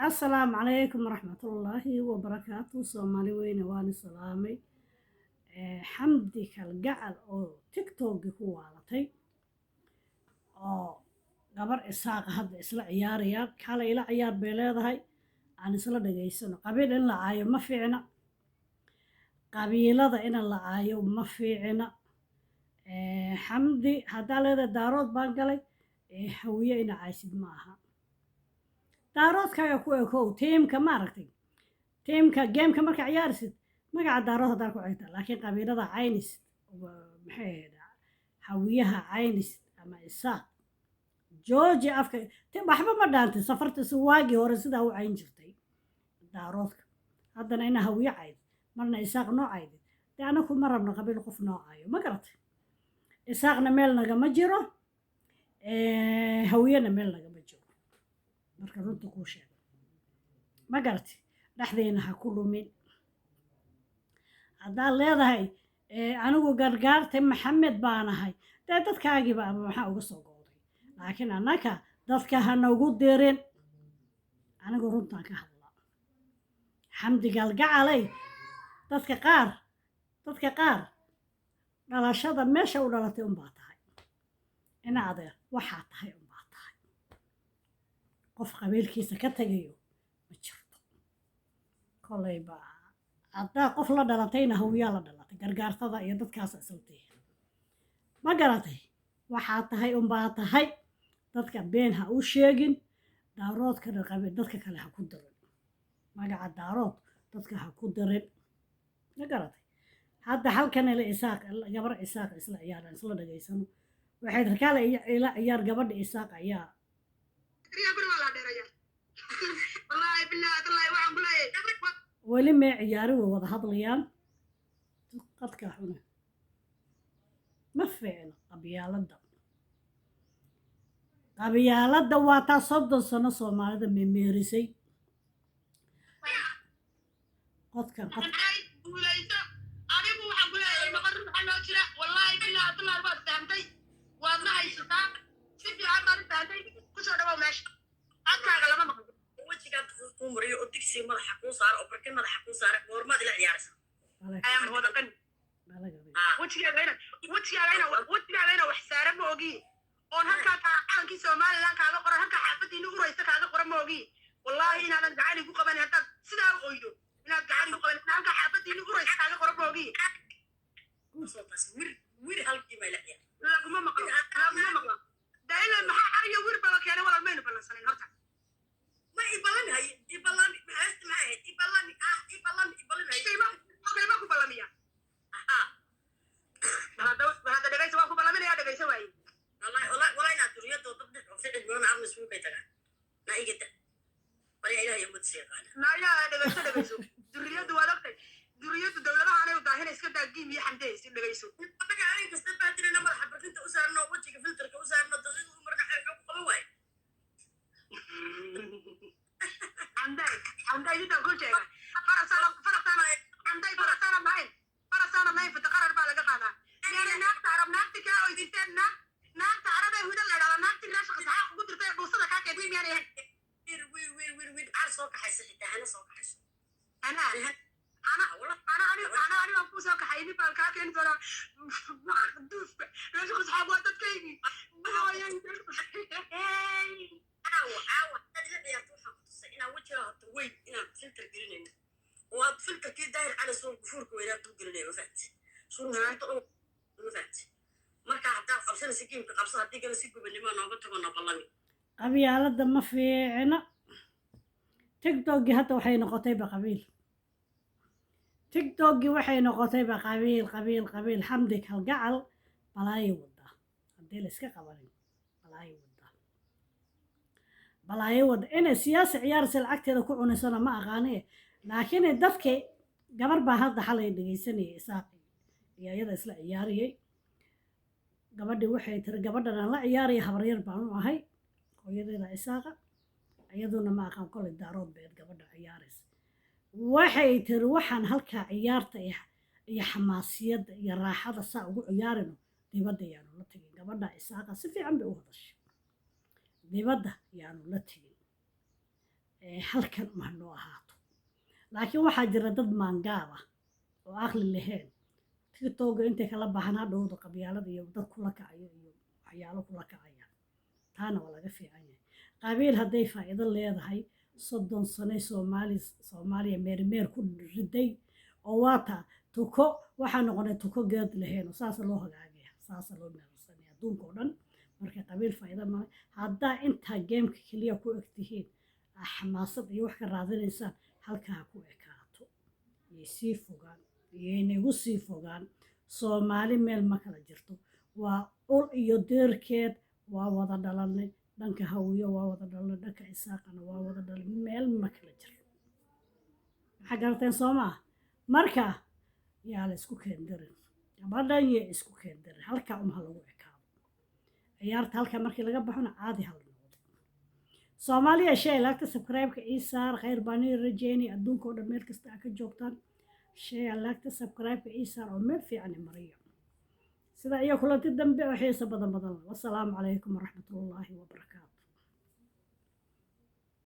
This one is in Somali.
السلام عليكم ورحمة الله وبركاته. سومالي وين واني سلامي. حمدي كالقعل أو تيك توك هو على أو قبر إساق هذا إسلا عياريات كالا إلى عيار بلاد هاي عن إسلا دقيسنا قبيل إلا عايو ما فينا قبيلة إن الله عايو ما فينا حمدي هذا لذا دارود بانقلي هوية إن عايشد معها دارود كايا كوي تيمكا ماركتي تيمكا جيمكا مركا عيارسد magaca daarood hadaa ku ceyta laakiin qabiilada caynis maxay hawiyaha caynis ama isaaq jooji afka waxba ma dhaantay safartiisa waagii hore sidaa u cayn jirtay daaroodka haddana ina hawiye cayd marna isaaq noo caydid dee anaku ma rabno qabiil qof noo cayo ma garatay isaaqna meel nagama jiro hawiyena meel nagama jiro marka runta kuu sheega ma garatay dhexdeena ha ku lumin haddaan leedahay anigu gargaartay maxamed baan ahay dee dadkaagiiba ama maxaa uga soo gooday laakiin annaka dadka ha nagu dirin anigu runtaan ka hadlaa xamdi galgacalay dadka qaar dhalashada meesha u dhalatay unbaa tahay ina adeer waxaa tahay unbaa tahay qof qabiilkiisa ka tegayo ma jirto kolayba haddaa qof la dhalatayna hawiyaa la dhalatay gargaartada iyo dadkaas isaltay ma garatay waxaa tahay unbaa tahay dadka been ha u sheegin daaroodkana qabiil dadka kale ha ku dirin magaca daarood dadka ha ku dirin ma garatay hadda halkan ila isaaq gabar isaaq isla ciyaaran isla dhageysano waxay darkaale ila ciyaar gabadha isaaq ayaa weli mee ciyaari way wada hadlayaan qadka xuna ma fiicno qabyaaladda waa taa 30 sano soomaalida meemeerisay qodkan مريو أدكسي ملح كوسار أو بركن ملح كوسار ورما دل عيارس. أيام هو دقن. وتشي علينا وحسارة موجي. أون هكا كان كيسو مال لان كذا قرا هكا حافتي نقول رئيس كذا قرا موجي. والله إن أنا جعلي فوق بني هتا سدا أويدو. إن أنا جعلي فوق بني هكا حافتي نقول رئيس كذا قرا موجي. بس وير هالكي ما يلاقي. لا ما مقلا. ده إلا محا عريا وير بلا كيانا ولا المين بلا سنين هرتا. ما يبلن هاي يبلن حاسس معي يبلن هاي ما كبلن يا هذا دقيس واقف بلن يا دقيس واي والله أنا دريات وطبق في الجماعة عم نسوي بيتنا لا يجد ولا إله يموت سيقان لا يا دقيس دريات دريات الدولة أنا وضاهنا إسكت أجيم يحنديس دقيسو طبعا أنا كستبعت لنا مرحبا كنت أسألنا وجهك فلترك أسألنا دقيق ومرنا حاجة قوي عندي جدا كل شيء فرسانا معين فتقرر بالك هذا يعني ناس تعرف ناس كا أو يدين ناس تعرف يهودا لا ناس تلاش قصها قدر توصل لك كذي يعني وير عارسوك حسيت أنا سوك حسيت أنا أقول سوك حيني بالك كأني ترى دوس ليش قصها بوتت كيني عاوة هذا يا توحى إنا وجهها طويل إنا فلتر جرينين وفلتر كده داير على سون كفورك وإنا تجرينين وفات سون هاي وفات مركا حتى قبسنا سكين قبسنا تيجي نسيكو بالليمان نبتة ونبلمي qabyaaladda ma fiicna tiktoki hadda waxay noqotay qabiil xamdi kalgacal balaayo wadaa haddii la iska qabanin balaayo wada inay siyaasi ciyaaraysa lacagteeda ku cunaysana ma aqaanee laakiin dadkii gabar baa hadda xalay dhegaysanayay isaaqi iyo iyada isla ciyaariyey gabadhii waxay tiri gabadhan aan la ciyaaraya habaryar baan u ahay hooyadeeda isaaqa iyaduna ma aqaan kolay daarood beed gabadha ciyaaraysa waxay tiri waxaan halkaa ciyaarta iyo xamaasiyadda iyo raaxada saa ugu ciyaarino dibadda yaanu la tegin gabadha isaaqa si fiican bay u hadashay dibadda yaanu la tegin halkan ma noo ahaato laakiin waxaa jira dad maangaab ah oo aqli lahayn tiktoga intay kala baxaan hadhowda qabyaalada iyo dad kula kacayo iyo waxyaalo kula kacaya taana waa laga fiican yahay qabiil hadday faa'iido leedahay 30 sano soomaaliya meermeer ku riday oo waata tuko waxaa noqonay tuko geed lahayn oo saasa loo hagaagaya saasa loo meelsanaya adduunka oo dhan marka qabiil faa'iido ma haddaa intaa geemka keliya ku egtihiin xamaasad iyo wax ka raadinaysaan halkaa ku ekaato iyo sii fogaan iyo inagu sii fogaan soomaali meel ma kala jirto waa ul iyo deerkeed waa wada dhalanay dhanka hawiyo waa wada dhalanay dhanka isaaqana waa wada dhalanay meel ma kala jirto maxaa garateen soo maa marka yaa la isku keendarin gabadhan iyo isku keendarin halkaa ha lagu ekaado ciyaarta halkaa markii laga baxona caadi ha la noqdo soomaaliya shay laagta subscribe-ka ii saar khayr baan ii rajeynay adduunka oo dhan meel kasta aa ka joogtaan shay laagta subscribe-ka ii saar oo meel fiican mariyo sida iyo kulanti dambe oo xiiso badan wasalaamu calaykum waraxmatullaahi wabarakaatu